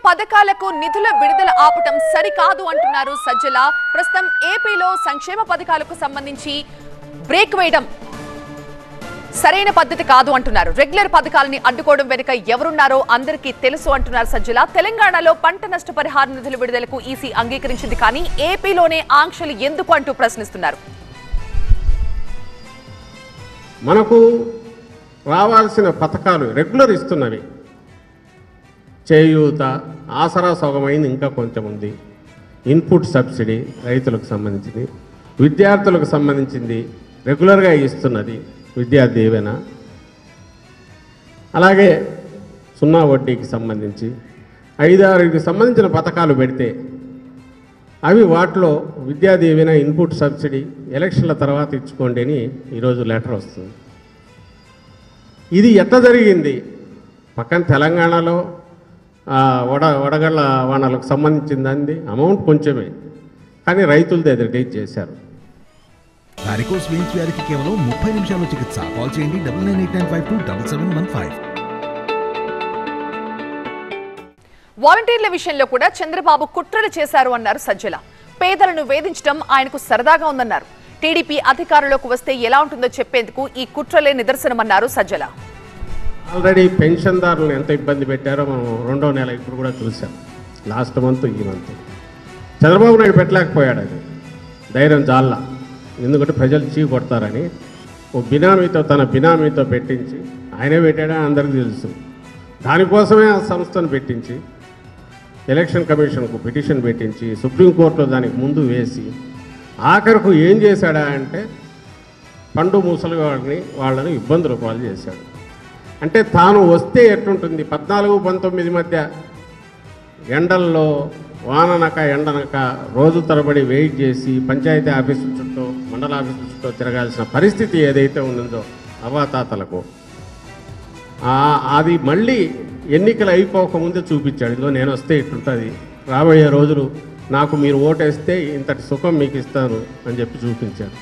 పథకాలకు నిధుల విడుదల ఆపటం సరికాదు అంటున్నారు సజ్జల. ప్రస్తుతం ఏపీలో సంక్షేమ పథకాలకు సంబంధించి బ్రేక్ వేయడం సరైన పద్ధతి కాదు అంటున్నారు. రెగ్యులర్ పథకాలని అడ్డుకోవడం వెనుక ఎవరున్నారో అందరికీ తెలుసు అంటున్నారు సజ్జల. తెలంగాణలో పంట నష్టపరిహార నిధుల విడుదలకు ఈసీ అంగీకరించింది, కానీ ఏపీలోనే ఆంక్షలు ఎందుకు అంటూ ప్రశ్నిస్తున్నారు. మనకు రావాల్సిన పథకాలు రెగ్యులర్ ఇస్తున్నవి. చేయూత, ఆసరా సౌకర్యమైంది, ఇంకా కొంచెం ఉంది. ఇన్పుట్ సబ్సిడీ రైతులకు సంబంధించింది, విద్యార్థులకు సంబంధించింది రెగ్యులర్గా ఇస్తున్నది విద్యా దీవెన. అలాగే సున్నా వడ్డీకి సంబంధించి 5-6కి సంబంధించిన పథకాలు పెడితే అవి వాటిలో విద్యా దీవెన, ఇన్పుట్ సబ్సిడీ ఎలక్షన్ల తర్వాత ఇచ్చుకోండి అని ఈరోజు లెటర్ వస్తుంది. ఇది ఎట్లా జరిగింది? పక్కన తెలంగాణలో వడగళ్ళ వానలకు సంబంధించింది అమౌంట్ కొంచెమే, కానీ రైతులది ఎదురు చేశారు. వారికోస్ వెయిన్స్ వ్యాధికి కేవలం 30 నిమిషాల్లో చికిత్స. కాల్ చేయండి 9989527715. వాలంటీర్ల విషయంలో కూడా చంద్రబాబు కుట్రలు చేశారు అన్నారు సజ్జల. పేదలను వేధించడం ఆయనకు సరదాగా ఉందన్నారు. టీడీపీ అధికారంలోకి వస్తే ఎలా ఉంటుందో చెప్పేందుకు ఈ కుట్రలే నిదర్శనమన్నారు సజ్జల. ఆల్రెడీ పెన్షన్దారులను ఎంత ఇబ్బంది పెట్టారో మనం 2వ నెల ఇప్పుడు కూడా చూసాం. లాస్ట్ మంత్, ఈ మంత్ చంద్రబాబు నాయుడు పెట్టలేకపోయాడు. అది ధైర్యం జాల్లా, ఎందుకంటే ప్రజలు చీ కొడతారని ఓ బినామీతో, తన బినామీతో పెట్టించి, ఆయనే పెట్టాడని అందరికీ తెలుసు. దానికోసమే ఆ సంస్థను పెట్టించి ఎలక్షన్ కమిషన్కు పిటిషన్ పెట్టించి సుప్రీంకోర్టులో దానికి ముందు వేసి ఆఖరకు ఏం చేశాడా అంటే పండు ముసలి వాళ్ళని ఇబ్బందుల పాలు చేశాడు. అంటే తాను వస్తే ఎట్లుంటుంది? 14-19 మధ్య ఎండల్లో వాననక ఎండనక రోజు తరబడి వెయిట్ చేసి పంచాయతీ ఆఫీసు చుట్టూ, మండల ఆఫీసు చుట్టూ తిరగాల్సిన పరిస్థితి ఏదైతే ఉందో అవాతాతలకు, అది మళ్ళీ ఎన్నికలు అయిపోకముందే చూపించాడు. ఇదిగో నేను వస్తే ఇట్లుంటుంది, రాబోయే రోజులు నాకు మీరు ఓటేస్తే ఇంతటి సుఖం మీకు ఇస్తాను అని చెప్పి చూపించాడు.